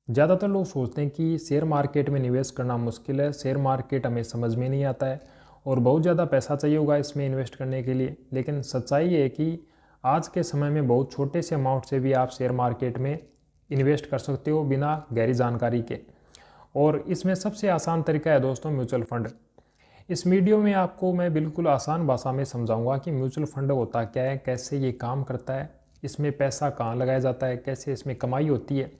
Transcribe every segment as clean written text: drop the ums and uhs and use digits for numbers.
ज़्यादातर लोग सोचते हैं कि शेयर मार्केट में निवेश करना मुश्किल है, शेयर मार्केट हमें समझ में नहीं आता है और बहुत ज़्यादा पैसा चाहिए होगा इसमें इन्वेस्ट करने के लिए। लेकिन सच्चाई ये है कि आज के समय में बहुत छोटे से अमाउंट से भी आप शेयर मार्केट में इन्वेस्ट कर सकते हो बिना गहरी जानकारी के। और इसमें सबसे आसान तरीका है दोस्तों म्यूचुअल फंड। इस वीडियो में आपको मैं बिल्कुल आसान भाषा में समझाऊंगा कि म्यूचुअल फंड होता क्या है, कैसे ये काम करता है, इसमें पैसा कहाँ लगाया जाता है, कैसे इसमें कमाई होती है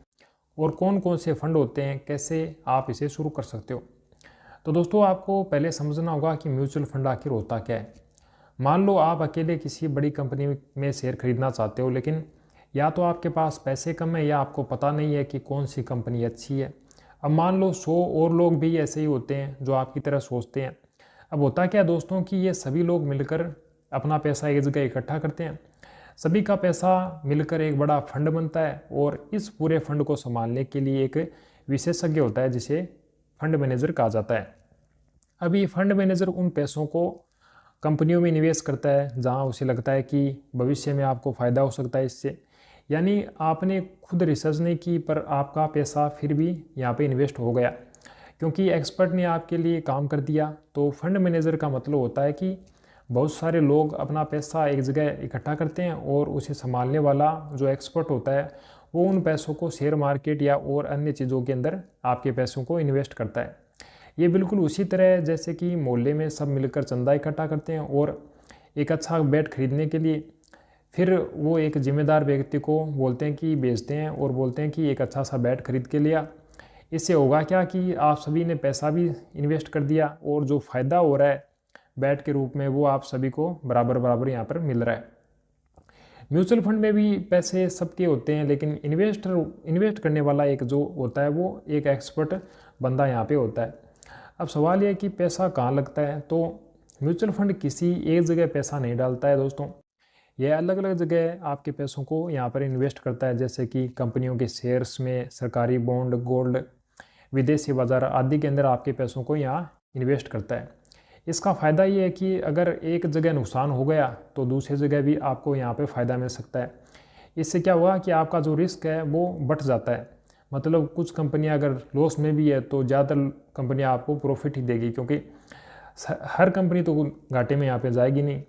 और कौन कौन से फंड होते हैं, कैसे आप इसे शुरू कर सकते हो। तो दोस्तों आपको पहले समझना होगा कि म्यूचुअल फंड आखिर होता क्या है। मान लो आप अकेले किसी बड़ी कंपनी में शेयर खरीदना चाहते हो, लेकिन या तो आपके पास पैसे कम है या आपको पता नहीं है कि कौन सी कंपनी अच्छी है। अब मान लो 100 और लोग भी ऐसे ही होते हैं जो आपकी तरह सोचते हैं। अब होता क्या है दोस्तों कि ये सभी लोग मिलकर अपना पैसा एक जगह इकट्ठा करते हैं, सभी का पैसा मिलकर एक बड़ा फंड बनता है और इस पूरे फंड को संभालने के लिए एक विशेषज्ञ होता है जिसे फंड मैनेजर कहा जाता है। अब ये फंड मैनेजर उन पैसों को कंपनियों में निवेश करता है जहां उसे लगता है कि भविष्य में आपको फ़ायदा हो सकता है इससे। यानी आपने खुद रिसर्च नहीं की पर आपका पैसा फिर भी यहाँ पे इन्वेस्ट हो गया क्योंकि एक्सपर्ट ने आपके लिए काम कर दिया। तो फंड मैनेजर का मतलब होता है कि बहुत सारे लोग अपना पैसा एक जगह इकट्ठा करते हैं और उसे संभालने वाला जो एक्सपर्ट होता है वो उन पैसों को शेयर मार्केट या और अन्य चीज़ों के अंदर आपके पैसों को इन्वेस्ट करता है। ये बिल्कुल उसी तरह है जैसे कि मोहल्ले में सब मिलकर चंदा इकट्ठा करते हैं और एक अच्छा बेड खरीदने के लिए फिर वो एक जिम्मेदार व्यक्ति को बोलते हैं कि बेचते हैं और बोलते हैं कि एक अच्छा सा बेड खरीद के लिया। इससे होगा क्या कि आप सभी ने पैसा भी इन्वेस्ट कर दिया और जो फ़ायदा हो रहा है बैट के रूप में वो आप सभी को बराबर बराबर यहाँ पर मिल रहा है। म्यूचुअल फंड में भी पैसे सबके होते हैं, लेकिन इन्वेस्ट करने वाला एक जो होता है वो एक एक्सपर्ट बंदा यहाँ पे होता है। अब सवाल यह है कि पैसा कहाँ लगता है। तो म्यूचुअल फंड किसी एक जगह पैसा नहीं डालता है दोस्तों, यह अलग अलग जगह आपके पैसों को यहाँ पर इन्वेस्ट करता है, जैसे कि कंपनियों के शेयर्स में, सरकारी बॉन्ड, गोल्ड, विदेशी बाजार आदि के अंदर आपके पैसों को यहाँ इन्वेस्ट करता है। इसका फ़ायदा ये है कि अगर एक जगह नुकसान हो गया तो दूसरी जगह भी आपको यहाँ पे फ़ायदा मिल सकता है। इससे क्या हुआ कि आपका जो रिस्क है वो बढ़ जाता है। मतलब कुछ कंपनियाँ अगर लॉस में भी है तो ज़्यादातर कंपनियाँ आपको प्रॉफिट ही देगी, क्योंकि हर कंपनी तो घाटे में यहाँ पे जाएगी नहीं।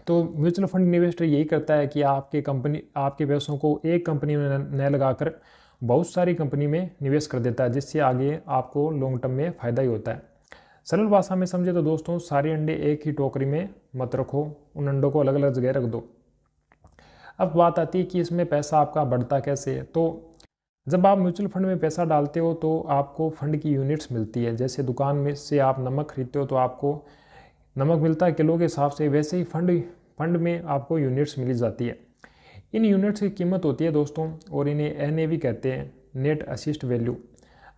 तो म्यूचुअल फंड इन्वेस्टर यही करता है कि आपके पैसों को एक कंपनी में न लगाकर बहुत सारी कंपनी में निवेश कर देता है, जिससे आगे आपको लॉन्ग टर्म में फ़ायदा ही होता है। सरल भाषा में समझे तो दोस्तों सारे अंडे एक ही टोकरी में मत रखो, उन अंडों को अलग अलग जगह रख दो। अब बात आती है कि इसमें पैसा आपका बढ़ता कैसे है। तो जब आप म्यूचुअल फंड में पैसा डालते हो तो आपको फंड की यूनिट्स मिलती है। जैसे दुकान में से आप नमक खरीदते हो तो आपको नमक मिलता है किलो के हिसाब से, वैसे ही फंड में आपको यूनिट्स मिली जाती है। इन यूनिट्स की कीमत होती है दोस्तों और इन्हें NAV कहते हैं, नेट असिस्ट वैल्यू।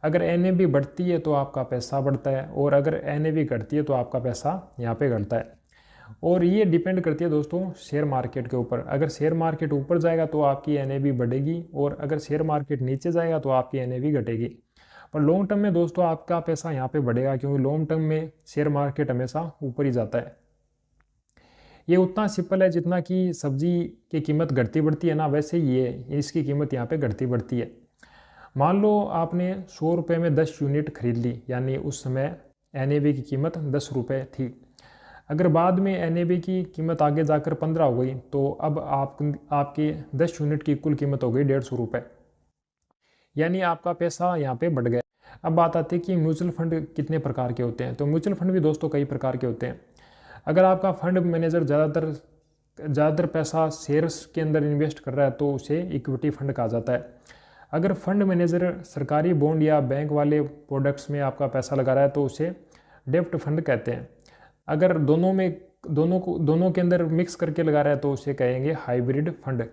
अगर NAV बढ़ती है तो आपका पैसा बढ़ता है और अगर NAV घटती है तो आपका पैसा यहाँ पे घटता है। और ये डिपेंड करती है दोस्तों शेयर मार्केट के ऊपर। अगर शेयर मार्केट ऊपर जाएगा तो आपकी NAV बढ़ेगी और अगर शेयर मार्केट नीचे जाएगा तो आपकी NAV घटेगी। पर लॉन्ग टर्म में दोस्तों आपका पैसा यहाँ पे बढ़ेगा, क्योंकि लॉन्ग टर्म में शेयर मार्केट हमेशा ऊपर ही जाता है। ये उतना सिंपल है जितना कि सब्जी की कीमत घटती बढ़ती है ना, वैसे ही ये इसकी कीमत यहाँ पे घटती बढ़ती है। मान लो आपने 100 रुपये में 10 यूनिट खरीद ली, यानी उस समय NAV की कीमत 10 रुपये थी। अगर बाद में NAV की कीमत आगे जाकर 15 हो गई तो अब आपके 10 यूनिट की कुल कीमत हो गई 150 रुपये, यानी आपका पैसा यहाँ पे बढ़ गया। अब बात आती है कि म्यूचुअल फंड कितने प्रकार के होते हैं। तो म्यूचुअल फंड भी दोस्तों कई प्रकार के होते हैं। अगर आपका फंड मैनेजर ज़्यादातर पैसा शेयर्स के अंदर इन्वेस्ट कर रहा है तो उसे इक्विटी फंड कहा जाता है। अगर फंड मैनेजर सरकारी बॉन्ड या बैंक वाले प्रोडक्ट्स में आपका पैसा लगा रहा है तो उसे डेब्ट फंड कहते हैं। अगर दोनों के अंदर मिक्स करके लगा रहा है तो उसे कहेंगे हाइब्रिड फंड।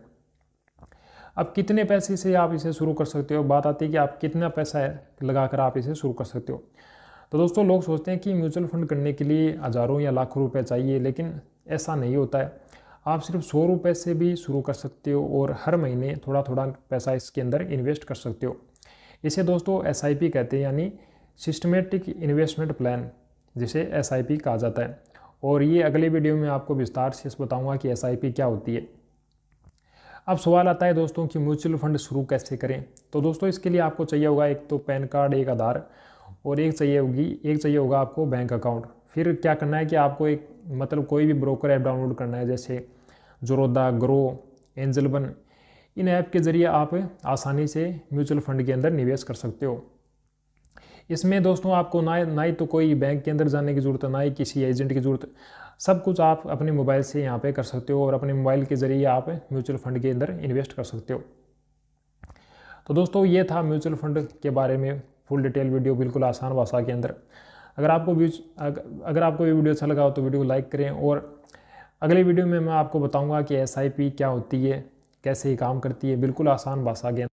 अब कितने पैसे से आप इसे शुरू कर सकते हो, बात आती है कि आप कितना पैसा लगाकर आप इसे शुरू कर सकते हो। तो दोस्तों लोग सोचते हैं कि म्यूचुअल फंड करने के लिए हज़ारों या लाखों रुपए चाहिए, लेकिन ऐसा नहीं होता है। आप सिर्फ 100 रुपये से भी शुरू कर सकते हो और हर महीने थोड़ा थोड़ा पैसा इसके अंदर इन्वेस्ट कर सकते हो। इसे दोस्तों SIP कहते हैं, यानी सिस्टमेटिक इन्वेस्टमेंट प्लान, जिसे SIP कहा जाता है। और ये अगले वीडियो में आपको विस्तार से बताऊंगा कि SIP क्या होती है। अब सवाल आता है दोस्तों कि म्यूचुअल फंड शुरू कैसे करें। तो दोस्तों इसके लिए आपको चाहिए होगा एक तो पैन कार्ड, एक आधार, और एक चाहिए होगा आपको बैंक अकाउंट। फिर क्या करना है कि आपको एक मतलब कोई भी ब्रोकर ऐप डाउनलोड करना है, जैसे ज़ीरोधा, ग्रो, एंजल वन। इन ऐप के ज़रिए आप आसानी से म्यूचुअल फंड के अंदर निवेश कर सकते हो। इसमें दोस्तों आपको ना ही तो कोई बैंक के अंदर जाने की ज़रूरत है, ना ही किसी एजेंट की ज़रूरत। सब कुछ आप अपने मोबाइल से यहाँ पे कर सकते हो और अपने मोबाइल के ज़रिए आप म्यूचुअल फंड के अंदर इन्वेस्ट कर सकते हो। तो दोस्तों ये था म्यूचुअल फंड के बारे में फुल डिटेल वीडियो, बिल्कुल आसान भाषा के अंदर। अगर आपको ये वीडियो अच्छा लगा हो तो वीडियो को लाइक करें, और अगले वीडियो में मैं आपको बताऊंगा कि SIP क्या होती है, कैसे ये काम करती है, बिल्कुल आसान भाषा के अंदर।